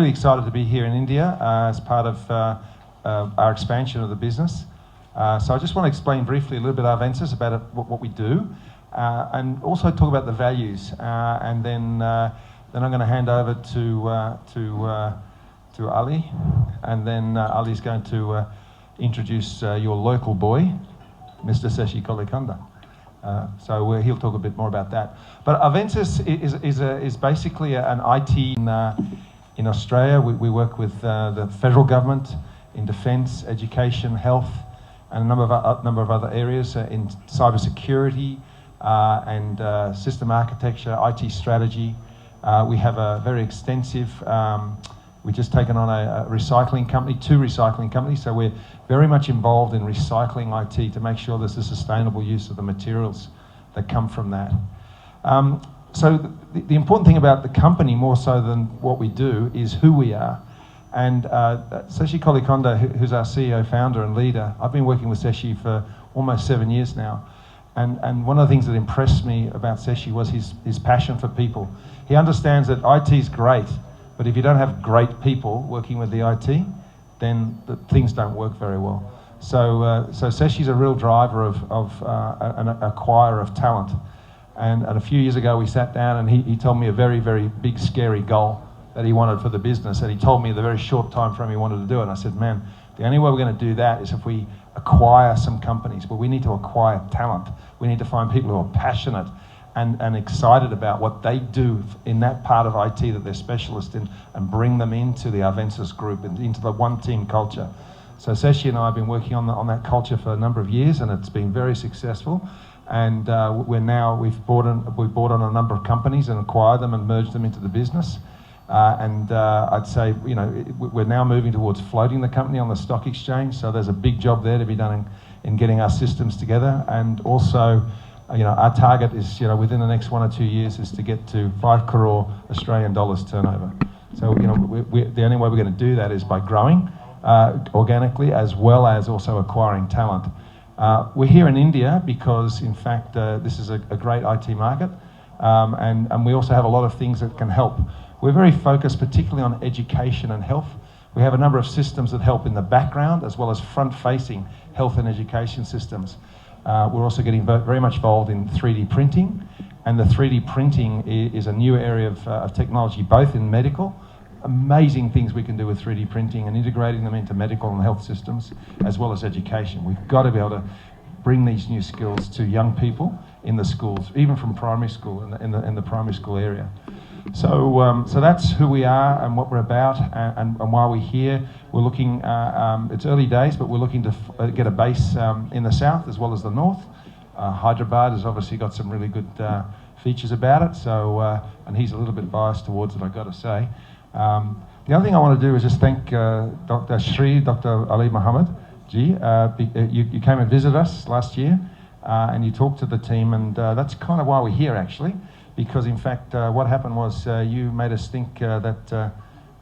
really excited to be here in India as part of our expansion of the business. So I just want to explain briefly a little bit Arvensis about what we do, and also talk about the values. And then I'm going to hand over to Ali, and then Ali's going to introduce your local boy, Mr. Seshi Kolikonda. So he'll talk a bit more about that. But Arvensis is basically an IT in Australia. We work with the federal government in defence, education, health, and a number of other areas in cybersecurity and system architecture, IT strategy. We have a very extensive. We've just taken on a recycling company, 2 recycling companies, so we're very much involved in recycling IT to make sure there's a sustainable use of the materials that come from that. So the important thing about the company, more so than what we do, is who we are. And Seshi Kolikonda, who's our CEO, founder and leader, I've been working with Seshi for almost 7 years now. And one of the things that impressed me about Seshi was his passion for people. He understands that IT is great, but if you don't have great people working with the IT, then things don't work very well. So Seshi's a real driver of an acquirer of talent. And a few years ago we sat down and he told me a very, very big, scary goal that he wanted for the business. And he told me the very short time frame he wanted to do it. And I said, man, the only way we're going to do that is if we acquire some companies. But we need to acquire talent. We need to find people who are passionate and excited about what they do in that part of IT that they're specialists in, and bring them into the Arvensis group and into the one team culture. So Seshi and I have been working on that culture for a number of years, and it's been very successful. And we've brought on a number of companies and acquired them and merged them into the business. I'd say, you know, we're now moving towards floating the company on the stock exchange. So there's a big job there to be done in getting our systems together. And also, you know, our target is, you know, within the next 1 or 2 years is to get to 5 crore Australian dollars turnover. So, you know, the only way we're going to do that is by growing organically, as well as also acquiring talent. We're here in India because, in fact, this is a great IT market, and we also have a lot of things that can help. We're very focused particularly on education and health. We have a number of systems that help in the background as well as front-facing health and education systems. We're also getting very much involved in 3D printing, and the 3D printing is a new area of technology, both in medical. Amazing things we can do with 3D printing and integrating them into medical and health systems, as well as education. We've got to be able to bring these new skills to young people in the schools, even from primary school, in the primary school area. So that's who we are and what we're about, and why we're here. We're looking, it's early days, but we're looking to get a base in the south as well as the north. Hyderabad has obviously got some really good features about it, so, and he's a little bit biased towards it, I've got to say. The other thing I want to do is just thank Dr. Ali Muhammad Ji. You came and visited us last year, and you talked to the team, and that's kind of why we're here, actually. Because in fact, what happened was you made us think that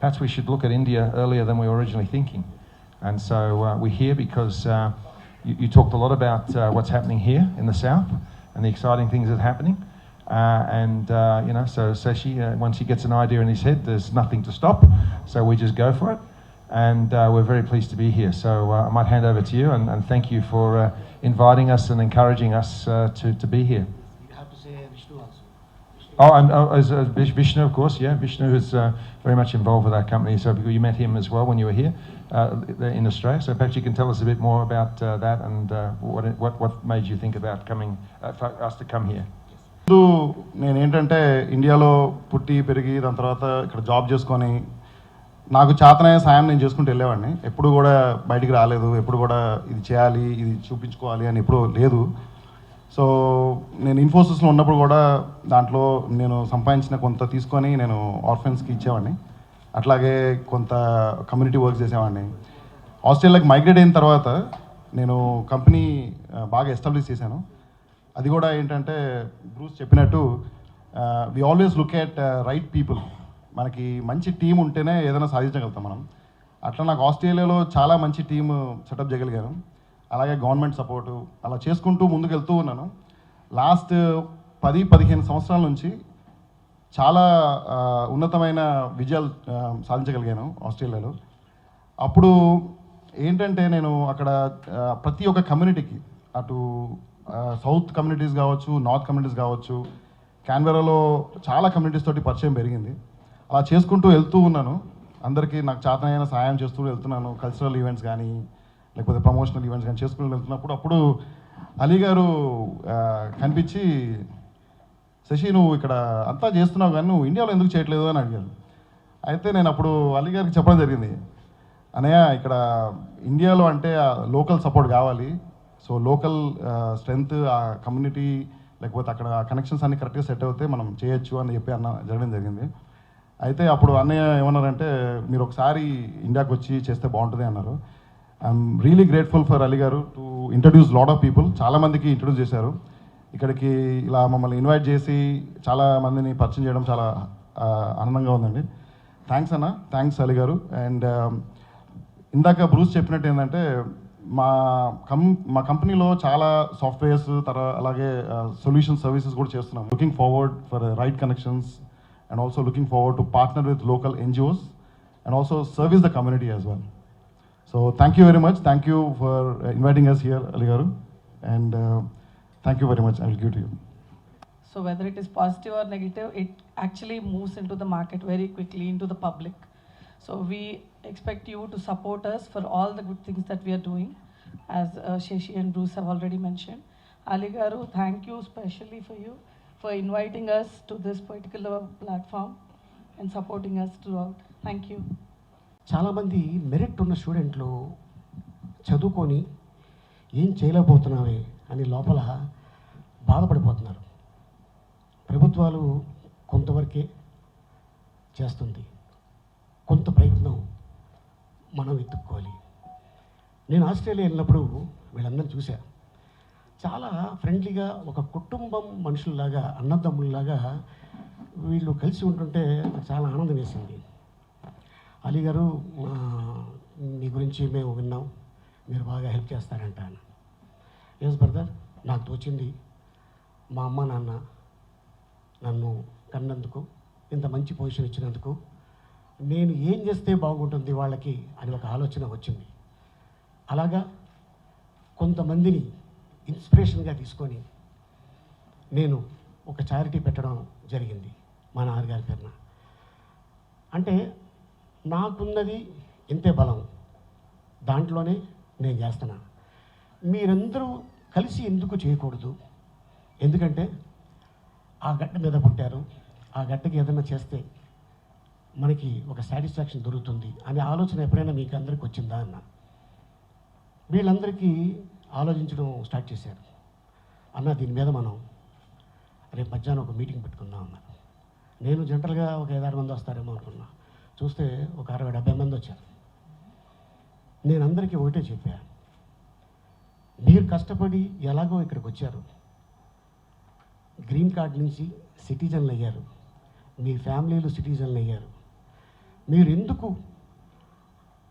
perhaps we should look at India earlier than we were originally thinking. And so we're here because you talked a lot about what's happening here in the south and the exciting things that are happening. You know, so Seshi, once he gets an idea in his head, there's nothing to stop. So we just go for it. And we're very pleased to be here. So I might hand over to you, and thank you for inviting us and encouraging us to be here. Oh, and Vishnu, of course, yeah. Vishnu is very much involved with our company. So you met him as well when you were here in Australia. So perhaps you can tell us a bit more about that and what made you think about coming, for us to come here. నేను ఏంటంటే ఇండియాలో పుట్టి పెరిగి దాని తర్వాత ఇక్కడ job చేసుకొని నాకు చేతనయ్యే సాయం నేను చేసుకుంటూ వెళ్ళేవాడిని. ఎప్పుడు కూడా బయటికి రాలేదు, ఎప్పుడు కూడా ఇది చేయాలి, ఇది చూపించుకోవాలి అని ఎప్పుడూ లేదు. సో నేను ఇన్ఫోసిస్లో ఉన్నప్పుడు కూడా దాంట్లో నేను సంపాదించిన కొంత తీసుకొని నేను ఆర్ఫెన్స్కి ఇచ్చేవాడిని. అట్లాగే కొంత కమ్యూనిటీ వర్క్ చేసేవాడిని. ఆస్ట్రేలియాకి మైగ్రేట్ అయిన తర్వాత నేను కంపెనీ బాగా ఎస్టాబ్లిష్ చేశాను. అది కూడా ఏంటంటే బ్రూస్ చెప్పినట్టు we always look at right people. మనకి మంచి టీం ఉంటేనే ఏదైనా సాధించగలుగుతాం మనం. అట్లా నాకు ఆస్ట్రేలియాలో చాలా మంచి టీం సెటప్ చేయగలిగాను. అలాగే గవర్నమెంట్ సపోర్టు అలా చేసుకుంటూ ముందుకు వెళ్తూ ఉన్నాను. లాస్ట్ 10-15 సంవత్సరాల నుంచి చాలా ఉన్నతమైన విజయాలు సాధించగలిగాను ఆస్ట్రేలియాలో. అప్పుడు ఏంటంటే నేను అక్కడ ప్రతి ఒక్క కమ్యూనిటీకి, అటు సౌత్ కమ్యూనిటీస్ కావచ్చు, నార్త్ కమ్యూనిటీస్ కావచ్చు, క్యాన్బెరాలో చాలా కమ్యూనిటీస్ తోటి పరిచయం పెరిగింది. అలా చేసుకుంటూ వెళ్తూ ఉన్నాను. అందరికీ నాకు చేతనైన సహాయం చేస్తూ వెళ్తున్నాను. కల్చరల్ ఈవెంట్స్ కానీ లేకపోతే ప్రమోషనల్ ఈవెంట్స్ కానీ చేసుకుంటూ వెళ్తున్నప్పుడు అప్పుడు అలీ గారు కనిపించి, శశి నువ్వు ఇక్కడ అంతా చేస్తున్నావు కానీ నువ్వు ఇండియాలో ఎందుకు చేయట్లేదు అని అడిగారు. అయితే నేను అప్పుడు అలీ గారికి చెప్పడం జరిగింది, అన్నయ్య ఇక్కడ ఇండియాలో అంటే లోకల్ సపోర్ట్ కావాలి. సో లోకల్ స్ట్రెంగ్త్, ఆ కమ్యూనిటీ లేకపోతే అక్కడ కనెక్షన్స్ అన్ని కరెక్ట్గా సెట్ అవుతే మనం చేయొచ్చు అని చెప్పి జరగడం జరిగింది. అయితే అప్పుడు అన్నయ్య ఏమన్నారంటే, మీరు ఒకసారి ఇండియాకి వచ్చి చేస్తే బాగుంటుంది అన్నారు. I'm really grateful for Ali గారు to introduce lot of people. చాలామందికి ఇంట్రడ్యూస్ చేశారు. ఇక్కడికి ఇలా మమ్మల్ని ఇన్వైట్ చేసి చాలా మందిని పరిచయం చేయడం చాలా ఆనందంగా ఉందండి. థ్యాంక్స్ అన్న, థ్యాంక్స్ అలీ గారు. అండ్ ఇందాక బ్రూస్ చెప్పినట్టు ఏంటంటే మా కంపెనీలో చాలా సాఫ్ట్వేర్స్ అలాగే సొల్యూషన్ సర్వీసెస్ కూడా చేస్తున్నాం. Looking forward for right connections and also looking forward to partner with local NGOs and also service the community as well. So thank you very much. Thank you for inviting us here, Ali garu, and thank you very much. I will give to you. So whether it is positive or negative, it actually moves into the market very quickly, into the public. So we expect you to support us for all the good things that we are doing, as Shashi and Bruce have already mentioned. Ali garu, thank you specially for inviting us to this particular platform and supporting us throughout. Thank you. చాలామంది merit ఉన్న స్టూడెంట్లు చదువుకొని ఏం చేయలేకపోతున్నామే అని లోపల బాధపడిపోతున్నారు. ప్రభుత్వాలు కొంతవరకే చేస్తుంది, కొంత ప్రయత్నం మనం ఎత్తుక్కోవాలి. నేను ఆస్ట్రేలియా వెళ్ళినప్పుడు వీళ్ళందరినీ చూసా. చాలా ఫ్రెండ్లీగా, ఒక కుటుంబం మనుషుల్లాగా, అన్నదమ్ముల్లాగా వీళ్ళు కలిసి ఉంటుంటే నాకు చాలా ఆనందం వేసింది. అలీ గారు, మీ గురించి మేము విన్నాం, మీరు బాగా హెల్ప్ చేస్తారంట అని. ఎస్ బ్రదర్, నాకు తోచింది మా అమ్మ నాన్న నన్ను కన్నందుకు, ఇంత మంచి పొజిషన్ ఇచ్చినందుకు, నేను ఏం చేస్తే బాగుంటుంది వాళ్ళకి అని ఒక ఆలోచన వచ్చింది. అలాగా కొంతమందిని ఇన్స్పిరేషన్గా తీసుకొని నేను ఒక చారిటీ పెట్టడం జరిగింది మా నాన్నగారి పేరున. అంటే నాకున్నది ఇంతే బలం, దాంట్లోనే నేను చేస్తున్నా. మీరందరూ కలిసి ఎందుకు చేయకూడదు? ఎందుకంటే ఆ గడ్డ మీద పుట్టారు, ఆ గడ్డకి ఏదైనా చేస్తే మనకి ఒక సాటిస్ఫాక్షన్ దొరుకుతుంది అనే ఆలోచన ఎప్పుడైనా మీకు అందరికి వచ్చిందా అన్న. వీళ్ళందరికీ ఆలోచించడం స్టార్ట్ చేశారు. అన్న, దీని మీద మనం రేపు మధ్యాహ్నం ఒక మీటింగ్ పెట్టుకుందాం అన్నారు. నేను జనరల్గా ఒక 5-6 మంది వస్తారేమో అనుకున్నా. చూస్తే ఒక 60-70 మంది వచ్చారు. నేను అందరికీ ఒకటే చెప్పా, మీరు కష్టపడి ఎలాగో ఇక్కడికి వచ్చారు, గ్రీన్ కార్డ్ నుంచి సిటిజన్లు అయ్యారు, మీ ఫ్యామిలీలు సిటిజన్లు అయ్యారు. మీరు ఎందుకు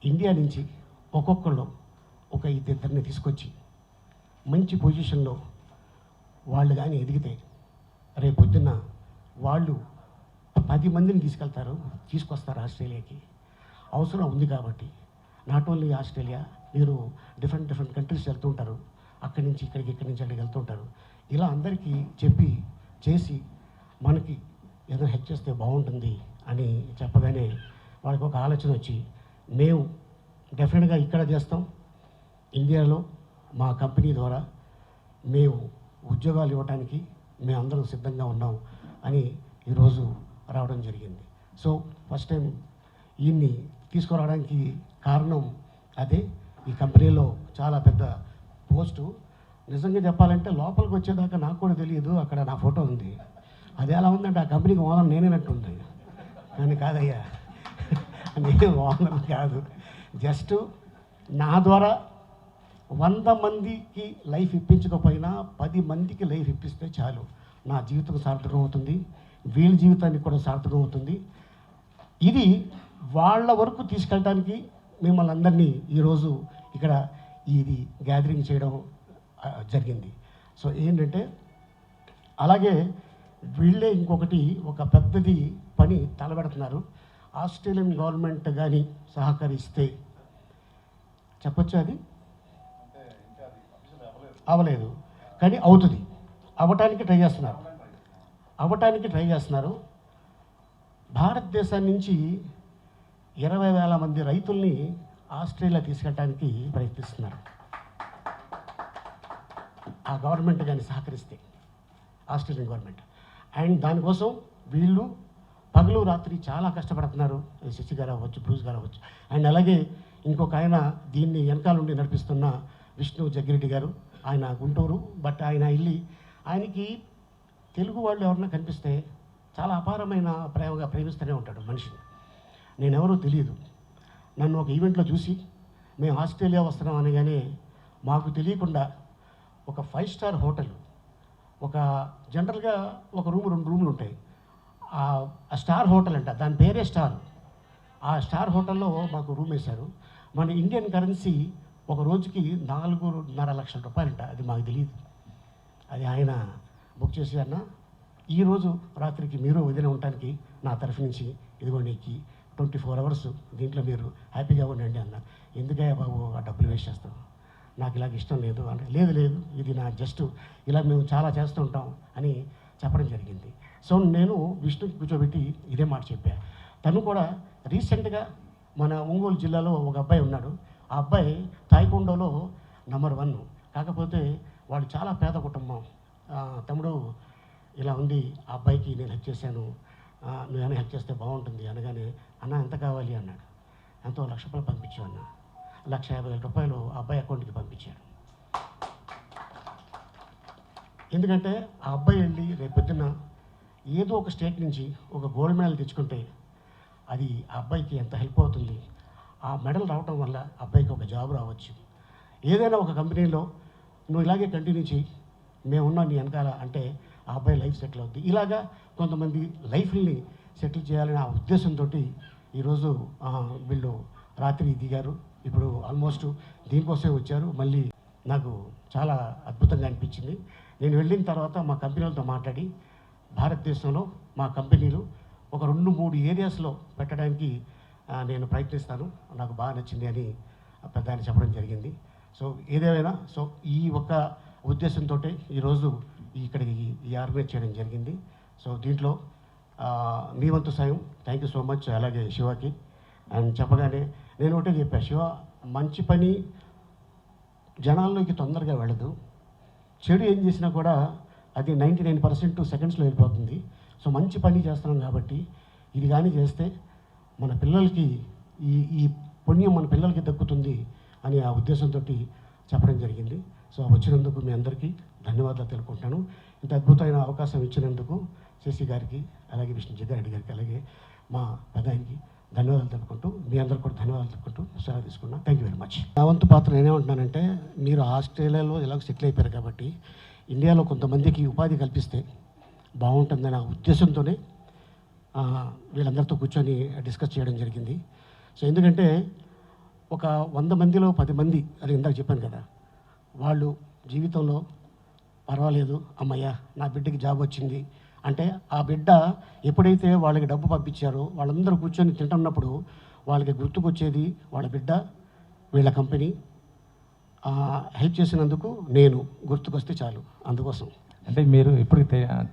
ఇండియా నుంచి ఒక్కొక్కళ్ళు ఒక 2-3 తీసుకొచ్చి మంచి పొజిషన్లో వాళ్ళు కానీ ఎదిగితే రేపు పొద్దున్న వాళ్ళు 10 మందిని తీసుకొస్తారు ఆస్ట్రేలియాకి. అవసరం ఉంది కాబట్టి. నాట్ ఓన్లీ ఆస్ట్రేలియా, మీరు డిఫరెంట్ కంట్రీస్ వెళ్తుంటారు, అక్కడి నుంచి ఇక్కడికి అక్కడికి వెళ్తుంటారు. ఇలా అందరికీ చెప్పి చేసి మనకి ఏదో హెల్ప్ చేస్తే బాగుంటుంది అని చెప్పగానే వాళ్ళకి ఒక ఆలోచన వచ్చి, మేము డెఫినెట్గా ఇక్కడ చేస్తాం, ఇండియాలో మా కంపెనీ ద్వారా మేము ఉద్యోగాలు ఇవ్వడానికి మేమందరం సిద్ధంగా ఉన్నాం అని ఈరోజు రావడం జరిగింది. సో ఫస్ట్ టైం ఈయన్ని తీసుకురావడానికి కారణం అదే. ఈ కంపెనీలో చాలా పెద్ద పోస్టు. నిజంగా చెప్పాలంటే లోపలికి వచ్చేదాకా నాకు కూడా తెలియదు, అక్కడ నా ఫోటో ఉంది. అది ఎలా ఉందంటే ఆ కంపెనీకి ఓనర్ నేనేనట్టుంది. కానీ కాదయ్యా, నేను ఓనర్ కాదు. జస్ట్ నా ద్వారా 100 మందికి లైఫ్ ఇప్పించకపోయినా 10 మందికి లైఫ్ ఇప్పిస్తే చాలు, నా జీవితం సార్థకం అవుతుంది, వీళ్ళ జీవితానికి కూడా సార్థకం అవుతుంది. ఇది వాళ్ళ వరకు తీసుకెళ్ళడానికి మిమ్మల్ని అందరినీ ఈరోజు ఇక్కడ ఇది గ్యాదరింగ్ చేయడం జరిగింది. సో ఏంటంటే, అలాగే వీళ్ళే ఇంకొకటి ఒక పెద్దది పని తలబెడుతున్నారు. ఆస్ట్రేలియన్ గవర్నమెంట్ కానీ సహకరిస్తే చెప్పొచ్చు, అది అవ్వలేదు కానీ అవుతుంది, అవ్వటానికి ట్రై చేస్తున్నారు. భారతదేశం నుంచి 20,000 మంది రైతుల్ని ఆస్ట్రేలియా తీసుకెళ్ళడానికి ప్రయత్నిస్తున్నారు. ఆ గవర్నమెంట్ కానీ సహకరిస్తే, ఆస్ట్రేలియన్ గవర్నమెంట్. అండ్ దానికోసం వీళ్ళు పగలు రాత్రి చాలా కష్టపడుతున్నారు. శశి గారు అవ్వచ్చు, బ్రూస్ గారు అవ్వచ్చు. అండ్ అలాగే ఇంకొక ఆయన దీన్ని వెనకాల నుండి నడిపిస్తున్న విష్ణు జగ్గిరెడ్డి గారు, ఆయన గుంటూరు. బట్ ఆయన వెళ్ళి ఆయనకి తెలుగు వాళ్ళు ఎవరన్నా కనిపిస్తే చాలా అపారమైన ప్రేమగా ప్రేమిస్తూనే ఉంటాడు మనిషిని. నేనెవరో తెలియదు, నన్ను ఒక ఈవెంట్లో చూసి మేము ఆస్ట్రేలియా వస్తున్నాం అనగానే మాకు తెలియకుండా ఒక 5 స్టార్ హోటల్, ఒక జనరల్గా ఒక రూమ్ 2 రూములు ఉంటాయి, ఆ స్టార్ హోటల్ అంట, దాని పేరే స్టార్. ఆ స్టార్ హోటల్లో మాకు రూమ్ వేశారు. మన ఇండియన్ కరెన్సీ ఒక రోజుకి 4.5 లక్షల రూపాయలంట. అది మాకు తెలియదు. అది ఆయన బుక్ చేసి, అన్న ఈరోజు రాత్రికి మీరు వదిన ఉండటానికి నా తరఫు నుంచి ఇదిగోండి 24 అవర్స్ దీంట్లో మీరు హ్యాపీగా ఉండండి అన్న. ఎందుకయ్యా బాబు ఆ డబ్బులు వేస్ట్ చేస్తాం, నాకు ఇలాగ ఇష్టం లేదు అంటే, లేదు ఇది నా జస్ట్ ఇలా మేము చాలా చేస్తూ ఉంటాం అని చెప్పడం జరిగింది. సో నేను విష్ణుకి కూర్చోబెట్టి ఇదే మాట చెప్పా. తను కూడా రీసెంట్గా మన ఒంగోలు జిల్లాలో ఒక అబ్బాయి ఉన్నాడు. ఆ అబ్బాయి తాయికొండలో నంబర్ 1. కాకపోతే వాడు చాలా పేద కుటుంబం. తమ్ముడు ఇలా ఉంది, ఆ అబ్బాయికి నేను హెల్ప్ చేశాను, నువ్వేమైనా హెల్ప్ చేస్తే బాగుంటుంది అనగానే, అన్న ఎంత కావాలి అన్నాడు. ఎంతో 1,00,000 రూపాయలు పంపించావు అన్న. 1,50,000 రూపాయలు ఆ అబ్బాయి అకౌంట్కి పంపించాడు. ఎందుకంటే ఆ అబ్బాయి వెళ్ళి రేపొద్దున ఏదో ఒక స్టేట్ నుంచి ఒక గోల్డ్ మెడల్ తెచ్చుకుంటే అది ఆ అబ్బాయికి ఎంత హెల్ప్ అవుతుంది. ఆ మెడల్ రావటం వల్ల అబ్బాయికి ఒక జాబ్ రావచ్చు. ఏదైనా ఒక కంపెనీలో నువ్వు ఇలాగే కంటిన్యూ చేయి, మేమున్నా నీ వెనకాల అంటే ఆ అబ్బాయి లైఫ్ సెటిల్ అవుతుంది. ఇలాగా కొంతమంది లైఫ్ని సెటిల్ చేయాలనే ఆ ఉద్దేశంతో ఈరోజు వీళ్ళు రాత్రి దిగారు. ఇప్పుడు ఆల్మోస్ట్ దీనికోసమే వచ్చారు. మళ్ళీ నాకు చాలా అద్భుతంగా అనిపించింది. నేను వెళ్ళిన తర్వాత మా కంపెనీలతో మాట్లాడి భారతదేశంలో మా కంపెనీలు ఒక 2-3 ఏరియాస్లో పెట్టడానికి నేను ప్రయత్నిస్తాను, నాకు బాగా నచ్చింది అని పెద్ద ఆయన చెప్పడం జరిగింది. సో ఏదేమైనా సో ఈ ఒక్క ఉద్దేశంతో ఈరోజు ఇక్కడికి ఈ ఆర్గనైజ్ చేయడం జరిగింది. సో దీంట్లో మీ వంతు సాయం థ్యాంక్ యూ సో మచ్. అలాగే శివకి అండ్ చెప్పగానే నేను ఒకటే చెప్పాను, శివ మంచి పని జనాల్లోకి తొందరగా వెళ్ళదు, చెడు ఏం చేసినా కూడా అది 99% సెకండ్స్లో వెళ్ళిపోతుంది. సో మంచి పని చేస్తున్నాం కాబట్టి ఇది కానీ చేస్తే మన పిల్లలకి ఈ పుణ్యం మన పిల్లలకి దక్కుతుంది అని ఆ ఉద్దేశంతో చెప్పడం జరిగింది. సో వచ్చినందుకు మీ అందరికీ ధన్యవాదాలు తెలుపుకుంటాను. ఇంత అద్భుతమైన అవకాశం ఇచ్చినందుకు శశి గారికి, అలాగే విష్ణు జగ్గారెడ్డి గారికి, అలాగే మా పెదానికి ధన్యవాదాలు తెలుపుకుంటూ మీ అందరికీ కూడా ధన్యవాదాలు తెలుపుకుంటూ సెలవు తీసుకున్నా. Thank you very much. నా వంతు పాత్ర నేనేమంటున్నానంటే, మీరు ఆస్ట్రేలియాలో ఎలాగో సెటిల్ అయిపోయారు కాబట్టి ఇండియాలో కొంతమందికి ఉపాధి కల్పిస్తే బాగుంటుందనే ఉద్దేశంతోనే వీళ్ళందరితో కూర్చొని డిస్కస్ చేయడం జరిగింది. సో ఎందుకంటే ఒక 100 మందిలో 10 మంది, అది ఇందాక చెప్పాను కదా, వాళ్ళు జీవితంలో పర్వాలేదు అమ్మయ్య నా బిడ్డకి జాబ్ వచ్చింది అంటే ఆ బిడ్డ ఎప్పుడైతే వాళ్ళకి డబ్బు పంపించారో వాళ్ళందరూ కూర్చొని తింటున్నప్పుడు వాళ్ళకి గుర్తుకొచ్చేది వాళ్ళ బిడ్డ, వీళ్ళ కంపెనీ హెల్ప్ చేసినందుకు నేను గుర్తుకొస్తే చాలు. అందుకోసం అంటే మీరు ఇప్పుడు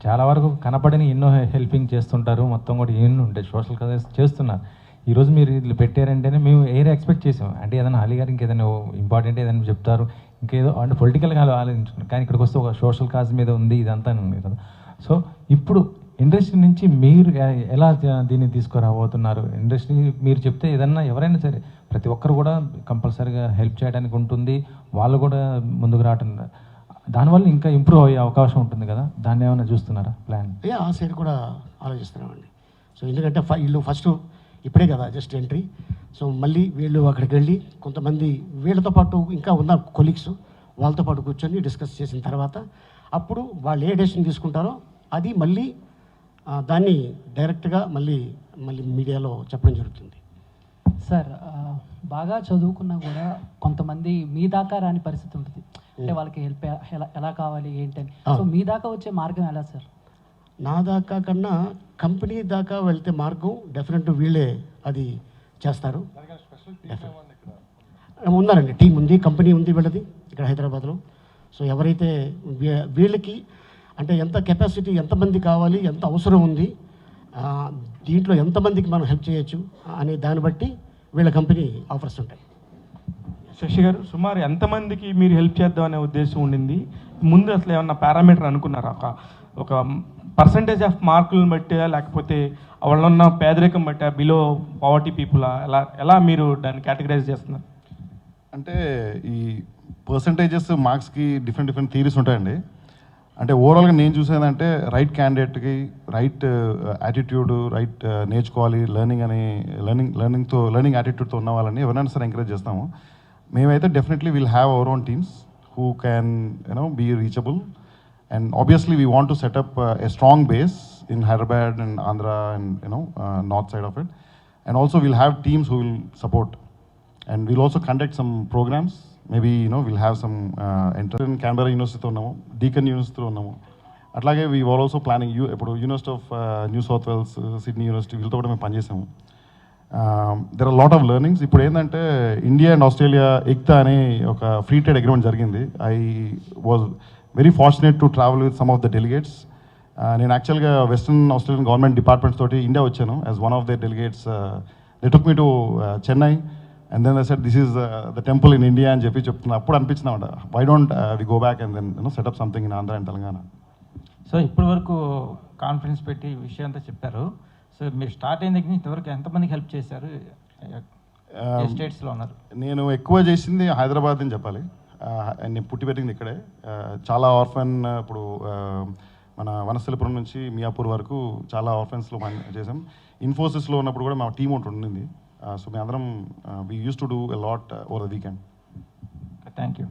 చాలా వరకు కనపడని ఎన్నో హెల్పింగ్ చేస్తుంటారు, మొత్తం కూడా ఎన్నో ఉంటాయి, సోషల్ కాజ్ చేస్తున్నారు. ఈరోజు మీరు ఇట్లా పెట్టారంటేనే మేము ఎక్స్పెక్ట్ చేసాం, అంటే ఏదైనా అలీ గారు ఇంకేదైనా ఇంపార్టెంట్ ఏదైనా చెప్తారు, ఇంకేదో అంటే పొలిటికల్గా ఆలోచించుకున్నారు. కానీ ఇక్కడికి వస్తే ఒక సోషల్ కాజ్ మీద ఉంది ఇదంతా ఉంది కదా. సో ఇప్పుడు ఇండస్ట్రీ నుంచి మీరు ఎలా దీన్ని తీసుకురాబోతున్నారు? ఇండస్ట్రీ మీరు చెప్తే ఏదన్నా ఎవరైనా సరే ప్రతి ఒక్కరు కూడా కంపల్సరీగా హెల్ప్ చేయడానికి ఉంటుంది, వాళ్ళు కూడా ముందుకు రావటం, దానివల్ల ఇంకా ఇంప్రూవ్ అయ్యే అవకాశం ఉంటుంది కదా, దాన్ని ఏమైనా చూస్తున్నారా ప్లాన్? ఆ సైడ్ కూడా ఆలోచిస్తున్నామండి. సో ఎందుకంటే వీళ్ళు ఫస్ట్ ఇప్పుడే కదా జస్ట్ ఎంట్రీ. సో మళ్ళీ వీళ్ళు అక్కడికి వెళ్ళి కొంతమంది వీళ్ళతో పాటు ఇంకా ఉన్న కొలీగ్స్ వాళ్ళతో పాటు కూర్చొని డిస్కస్ చేసిన తర్వాత అప్పుడు వాళ్ళు ఏ డెసిషన్ తీసుకుంటారో అది మళ్ళీ దాన్ని డైరెక్ట్గా మళ్ళీ మీడియాలో చెప్పడం జరుగుతుంది. సార్ బాగా చదువుకున్నా కూడా కొంతమంది మీ దాకా రాని పరిస్థితి ఉంటుంది, అంటే వాళ్ళకి హెల్ప్ ఎలా కావాలి ఏంటని. సో మీ దాకా వచ్చే మార్గం ఎలా సార్? నా దాకా కన్నా కంపెనీ దాకా వెళ్తే మార్గం డెఫినెట్ వీళ్ళే అది చేస్తారు. ఉన్నారండి, టీం ఉంది, కంపెనీ ఉంది వీళ్ళది ఇక్కడ హైదరాబాద్లో. సో ఎవరైతే వీళ్ళకి అంటే ఎంత కెపాసిటీ, ఎంతమంది కావాలి, ఎంత అవసరం ఉంది, దీంట్లో ఎంతమందికి మనం హెల్ప్ చేయొచ్చు అనే దాన్ని బట్టి వీళ్ళ కంపెనీ ఆఫర్స్ ఉంటాయి. శశి గారు, సుమారు ఎంతమందికి మీరు హెల్ప్ చేద్దామనే ఉద్దేశం ఉండింది? ముందు అసలు ఏమన్నా పారామీటర్ అనుకున్నారా? ఒక పర్సంటేజ్ ఆఫ్ మార్కులను బట్టి, లేకపోతే వాళ్ళ ఉన్న పేదరికం బట్టి, బిలో పవర్టీ పీపుల్, ఎలా మీరు దాన్ని కేటగరైజ్ చేస్తున్నారు? అంటే ఈ పర్సంటేజెస్ మార్క్స్కి డిఫరెంట్ థీరీస్ ఉంటాయండి. అంటే ఓవరాల్గా నేను చూసేదంటే రైట్ క్యాండిడేట్కి రైట్ యాటిట్యూడ్, రైట్ నేర్చుకోవాలి, లెర్నింగ్ యాటిట్యూడ్తో ఉన్న వాళ్ళని ఎవరైనా సరే ఎంకరేజ్ చేస్తాము. మేమైతే definitely will have our own teams who can be reachable, and obviously we want to set up a strong base in Hyderabad and Andhra and north side of it, and also we'll have teams who will support, and we'll also conduct some programs. Maybe we'll have some interest in Canberra University తో ఉన్నాము, Deakin University తో ఉన్నాము. అట్లాగే we are also planning ఇప్పుడు university of New South Wales, Sydney university, వీళ్ళతో కూడా మేము పనిచేసాము. There are lot of learnings. ఇప్పుడు ఏంటంటే ఇండియా అండ్ ఆస్ట్రేలియా ఎక్తా అనే ఒక ఫ్రీ ట్రేడ్ అగ్రిమెంట్ జరిగింది. I was very fortunate to travel with some of the delegates. నేను యాక్చువల్గా వెస్టర్న్ ఆస్ట్రేలియన్ గవర్నమెంట్ డిపార్ట్మెంట్స్ తోటి ఇండియా వచ్చాను as one of the delegates. They took me to Chennai and then they said this is the temple in India అని చెప్తున్నా. అప్పుడు అనిపించినామంట, why don't we go back and then set up something in Andhra and Telangana. So ఇప్పటి వరకు conference పెట్టి విషయం అంతా చెప్పారు. సో మీరు స్టార్ట్ అయిన దగ్గర నుంచి ఇంతవరకు ఎంతమందికి హెల్ప్ చేశారు? స్టేట్స్లో ఉన్నారు. నేను ఎక్కువ చేసింది హైదరాబాద్ అని చెప్పాలి. నేను పుట్టి పెట్టింది ఇక్కడే. చాలా ఆర్ఫన్, ఇప్పుడు మన వనస్థలిపురం నుంచి మియాపూర్ వరకు చాలా ఆర్ఫన్స్లో చేసాం. ఇన్ఫోసిస్లో ఉన్నప్పుడు కూడా మా టీం ఒకటి ఉండింది. సో మేము అందరం we use to do a lot over the weekend. Thank you.